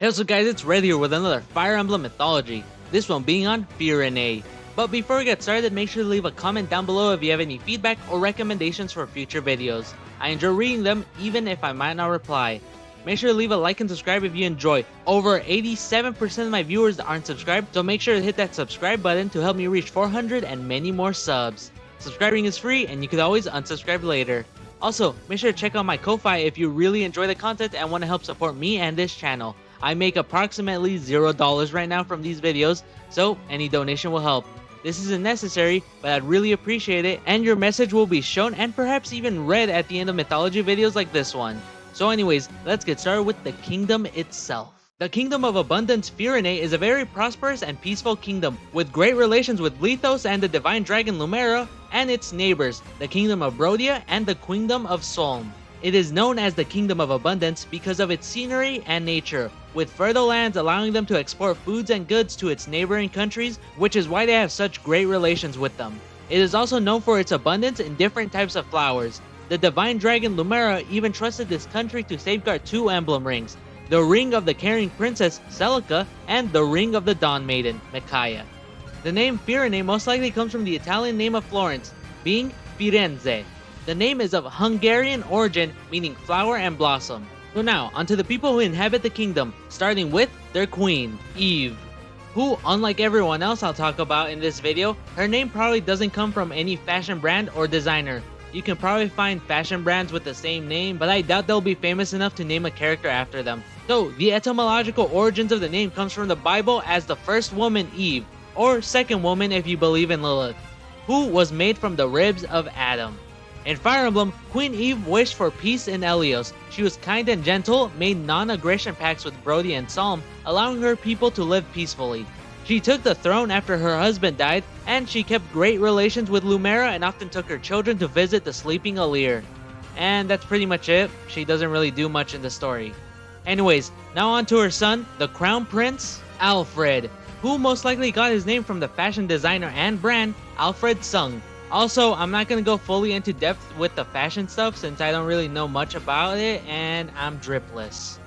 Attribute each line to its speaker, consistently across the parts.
Speaker 1: Hey, what's up guys, it's Red here with another Fire Emblem Mythology, this one being on Firene. But before we get started, make sure to leave a comment down below if you have any feedback or recommendations for future videos. I enjoy reading them even if I might not reply. Make sure to leave a like and subscribe if you enjoy. Over 87% of my viewers aren't subscribed, so make sure to hit that subscribe button to help me reach 400 and many more subs. Subscribing is free and you can always unsubscribe later. Also, make sure to check out my Ko-Fi if you really enjoy the content and want to help support me and this channel. I make approximately $0 right now from these videos, so any donation will help. This isn't necessary, but I'd really appreciate it, and your message will be shown and perhaps even read at the end of mythology videos like this one. So anyways, let's get started with the kingdom itself. The Kingdom of Abundance Firene is a very prosperous and peaceful kingdom, with great relations with Lithos and the divine dragon Lumera, and its neighbors, the Kingdom of Brodia and the Kingdom of Solm. It is known as the Kingdom of Abundance because of its scenery and nature, with fertile lands allowing them to export foods and goods to its neighboring countries, which is why they have such great relations with them. It is also known for its abundance in different types of flowers. The divine dragon Lumera even trusted this country to safeguard two emblem rings, the Ring of the Caring Princess Celica and the Ring of the Dawn Maiden Micaiah. The name Firene most likely comes from the Italian name of Florence, being Firenze. The name is of Hungarian origin, meaning flower and blossom. So now, onto the people who inhabit the kingdom, starting with their queen, Eve, who, unlike everyone else I'll talk about in this video, her name probably doesn't come from any fashion brand or designer. You can probably find fashion brands with the same name, but I doubt they'll be famous enough to name a character after them. So, the etymological origins of the name comes from the Bible as the first woman Eve, or second woman if you believe in Lilith, who was made from the ribs of Adam. In Fire Emblem, Queen Eve wished for peace in Elyos. She was kind and gentle, made non-aggression pacts with Brodia and Solm, allowing her people to live peacefully. She took the throne after her husband died, and she kept great relations with Lumera and often took her children to visit the sleeping Alir. And that's pretty much it. She doesn't really do much in the story. Anyways, now on to her son, the Crown Prince, Alfred, who most likely got his name from the fashion designer and brand, Alfred Sung. Also, I'm not going to go fully into depth with the fashion stuff since I don't really know much about it and I'm dripless.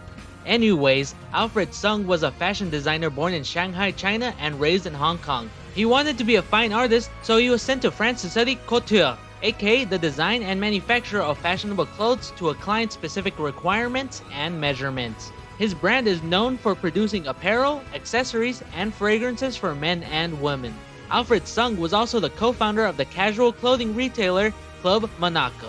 Speaker 1: Anyways, Alfred Sung was a fashion designer born in Shanghai, China and raised in Hong Kong. He wanted to be a fine artist, so he was sent to France to study couture, aka the design and manufacture of fashionable clothes to a client's specific requirements and measurements. His brand is known for producing apparel, accessories, and fragrances for men and women. Alfred Sung was also the co-founder of the casual clothing retailer Club Monaco.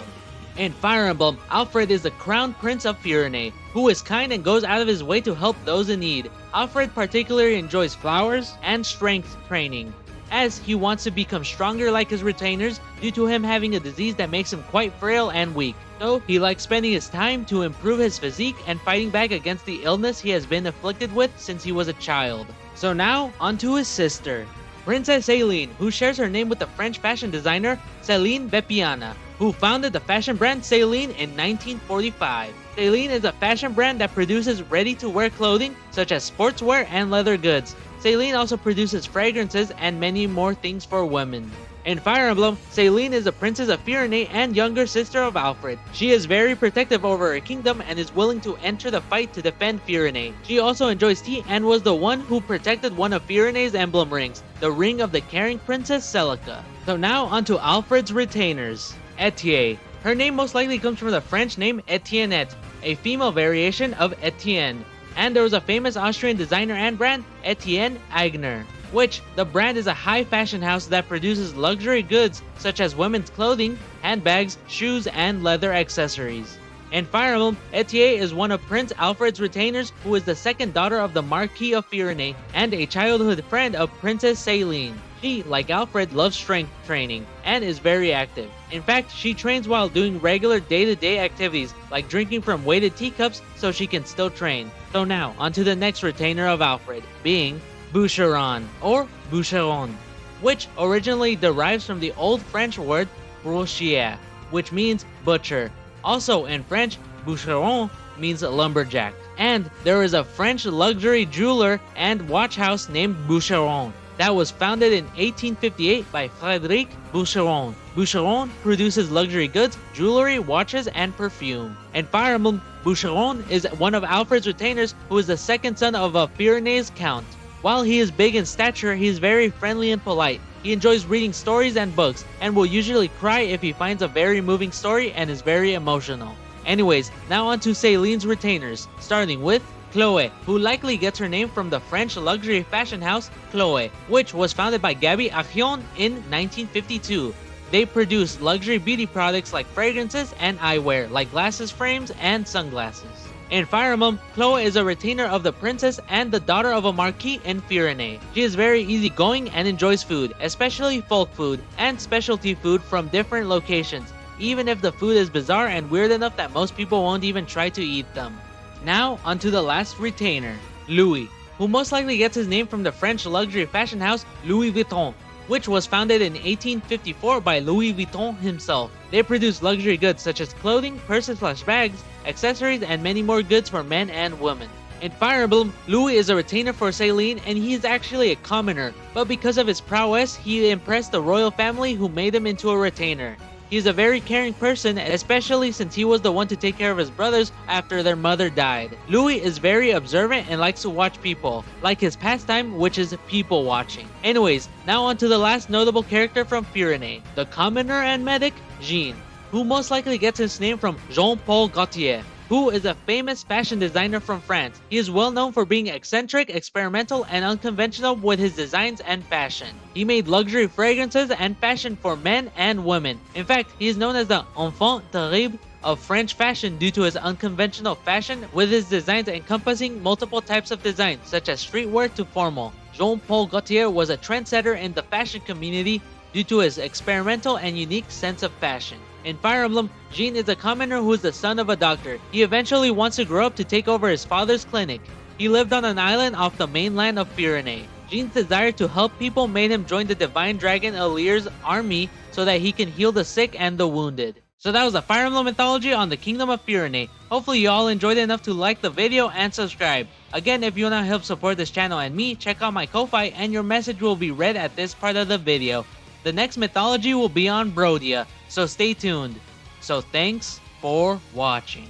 Speaker 1: In Fire Emblem, Alfred is the Crown Prince of Firene, who is kind and goes out of his way to help those in need. Alfred particularly enjoys flowers and strength training, as he wants to become stronger like his retainers due to him having a disease that makes him quite frail and weak. So he likes spending his time to improve his physique and fighting back against the illness he has been afflicted with since he was a child. So now, onto his sister, Princess Céline, who shares her name with the French fashion designer Céline Bepiana, who founded the fashion brand Céline in 1945. Céline is a fashion brand that produces ready-to-wear clothing such as sportswear and leather goods. Céline also produces fragrances and many more things for women. In Fire Emblem, Céline is a princess of Firene and younger sister of Alfred. She is very protective over her kingdom and is willing to enter the fight to defend Firene. She also enjoys tea and was the one who protected one of Firene's emblem rings, the Ring of the Caring Princess Celica. So now onto Alfred's retainers. Etie. Her name most likely comes from the French name Etiennette, a female variation of Etienne. And there was a famous Austrian designer and brand, Etienne Aigner, which the brand is a high fashion house that produces luxury goods such as women's clothing, handbags, shoes, and leather accessories. In Fire Emblem, Etie is one of Prince Alfred's retainers who is the second daughter of the Marquis of Firene and a childhood friend of Princess Céline. She, like Alfred, loves strength training and is very active. In fact, she trains while doing regular day-to-day activities like drinking from weighted teacups so she can still train. So now, onto the next retainer of Alfred, being Boucheron, or Boucheron, which originally derives from the Old French word boucher, which means butcher. Also in French, Boucheron means lumberjack. And there is a French luxury jeweler and watch house named Boucheron that was founded in 1858 by Frédéric Boucheron. Boucheron produces luxury goods, jewelry, watches, and perfume. In Fire Emblem, Boucheron is one of Alfred's retainers who is the second son of a Firene's count. While he is big in stature, he is very friendly and polite. He enjoys reading stories and books, and will usually cry if he finds a very moving story and is very emotional. Anyways, now on to Céline's retainers, starting with Chloé, who likely gets her name from the French luxury fashion house Chloé, which was founded by Gabi Achion in 1952. They produce luxury beauty products like fragrances and eyewear, like glasses frames and sunglasses. In Fire Emblem, Chloé is a retainer of the princess and the daughter of a marquis in Firene. She is very easygoing and enjoys food, especially folk food and specialty food from different locations, even if the food is bizarre and weird enough that most people won't even try to eat them. Now, onto the last retainer, Louis, who most likely gets his name from the French luxury fashion house Louis Vuitton, which was founded in 1854 by Louis Vuitton himself. They produce luxury goods such as clothing, purses/bags, accessories, and many more goods for men and women. In Fire Emblem, Louis is a retainer for Céline, and he is actually a commoner, but because of his prowess, he impressed the royal family who made him into a retainer. He is a very caring person, especially since he was the one to take care of his brothers after their mother died. Louis is very observant and likes to watch people, like his pastime, which is people watching. Anyways, now on to the last notable character from Firene, the commoner and medic, Jean, who most likely gets his name from Jean-Paul Gaultier, who is a famous fashion designer from France. He is well known for being eccentric, experimental, and unconventional with his designs and fashion. He made luxury fragrances and fashion for men and women. In fact, he is known as the enfant terrible of French fashion due to his unconventional fashion, with his designs encompassing multiple types of designs, such as streetwear to formal. Jean-Paul Gaultier was a trendsetter in the fashion community due to his experimental and unique sense of fashion. In Fire Emblem, Jean is a commoner who is the son of a doctor. He eventually wants to grow up to take over his father's clinic. He lived on an island off the mainland of Firene. Jean's desire to help people made him join the divine dragon Alir's army so that he can heal the sick and the wounded. So that was a Fire Emblem mythology on the Kingdom of Firene. Hopefully you all enjoyed it enough to like the video and subscribe. Again, if you want to help support this channel and me, check out my Ko-Fi and your message will be read at this part of the video. The next mythology will be on Brodia, so stay tuned. So thanks for watching.